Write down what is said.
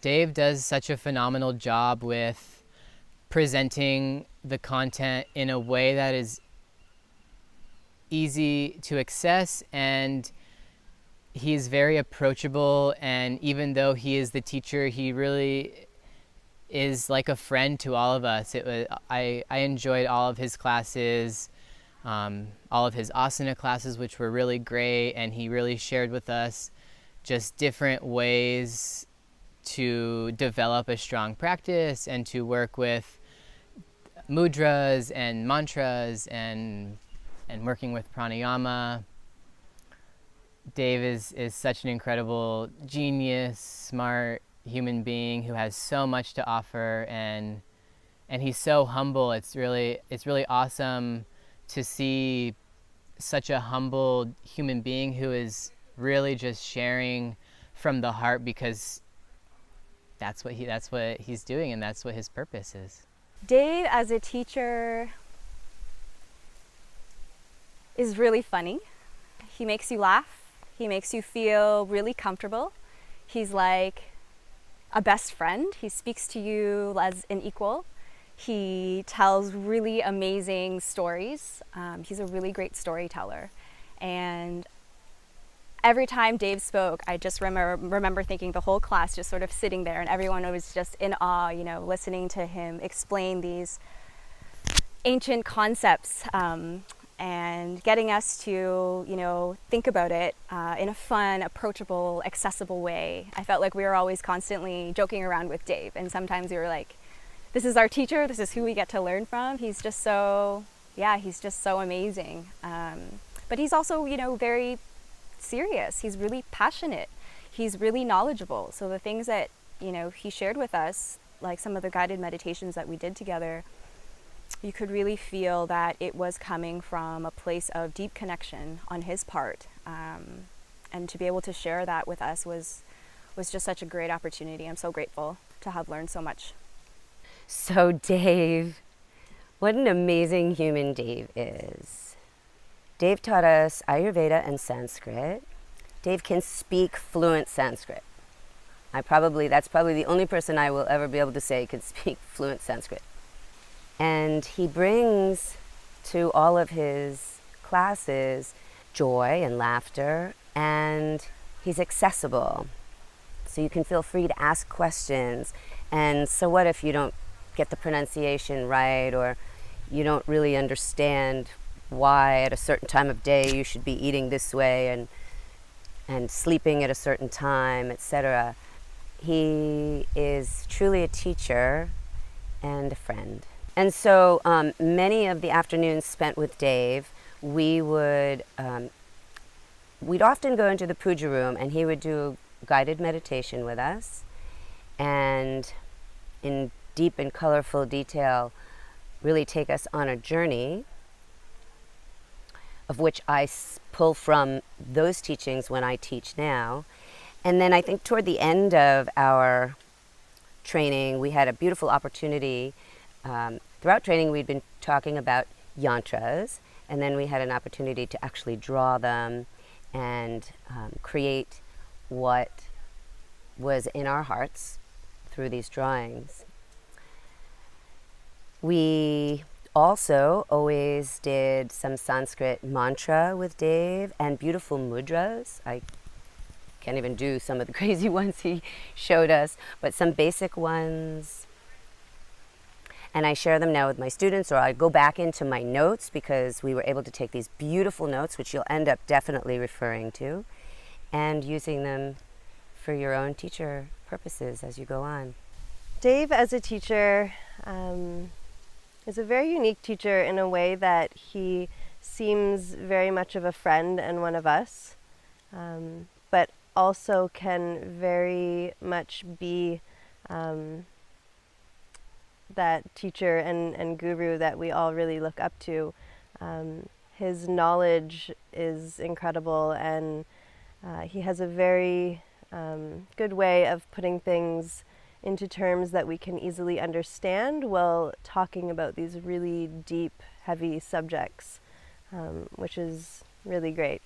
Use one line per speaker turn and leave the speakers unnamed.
Dave does such a phenomenal job with presenting the content in a way that is easy to access, and he's very approachable, and even though he is the teacher, he really is like a friend to all of us. I enjoyed all of his classes, all of his asana classes, which were really great, and he really shared with us just different ways to develop a strong practice and to work with mudras and mantras and working with pranayama. Dave is such an incredible genius, smart human being who has so much to offer, and he's so humble. It's really awesome to see such a humble human being who is really just sharing from the heart, because that's what he's doing, and that's what his purpose is.
Dave as a teacher is really funny. He makes you laugh. He makes you feel really comfortable. He's like a best friend. He speaks to you as an equal. He tells really amazing stories. He's a really great storyteller. And every time Dave spoke, I just remember thinking the whole class just sort of sitting there, and everyone was just in awe, you know, listening to him explain these ancient concepts, and getting us to, you know, think about it in a fun, approachable, accessible way. I felt like we were always constantly joking around with Dave, and sometimes we were like, this is our teacher, this is who we get to learn from. He's just so, he's just so amazing. But he's also, you know, very serious. He's really passionate. He's really knowledgeable. So the things that, you know, he shared with us, like some of the guided meditations that we did together, you could really feel that it was coming from a place of deep connection on his part. And to be able to share that with us was just such a great opportunity. I'm so grateful to have learned so much.
So Dave, what an amazing human Dave is. Dave taught us Ayurveda and Sanskrit. Dave can speak fluent Sanskrit. That's probably the only person I will ever be able to say can speak fluent Sanskrit. And he brings to all of his classes joy and laughter, and he's accessible. So you can feel free to ask questions. And so what if you don't get the pronunciation right, or you don't really understand why at a certain time of day you should be eating this way and sleeping at a certain time, etc. He is truly a teacher and a friend. And so many of the afternoons spent with Dave, we'd often go into the puja room, and he would do a guided meditation with us, and in deep and colorful detail really take us on a journey of which I pull from those teachings when I teach now. And then I think toward the end of our training, we had a beautiful opportunity. Throughout training, we'd been talking about yantras, and then we had an opportunity to actually draw them and create what was in our hearts through these drawings. We also always did some Sanskrit mantra with Dave and beautiful mudras. I can't even do some of the crazy ones he showed us, but some basic ones. And I share them now with my students, or I go back into my notes, because we were able to take these beautiful notes, which you'll end up definitely referring to, and using them for your own teacher purposes as you go on.
Dave as a teacher is a very unique teacher in a way that he seems very much of a friend and one of us, but also can very much be that teacher and guru that we all really look up to. His knowledge is incredible, and he has a very good way of putting things into terms that we can easily understand while talking about these really deep, heavy subjects, which is really great.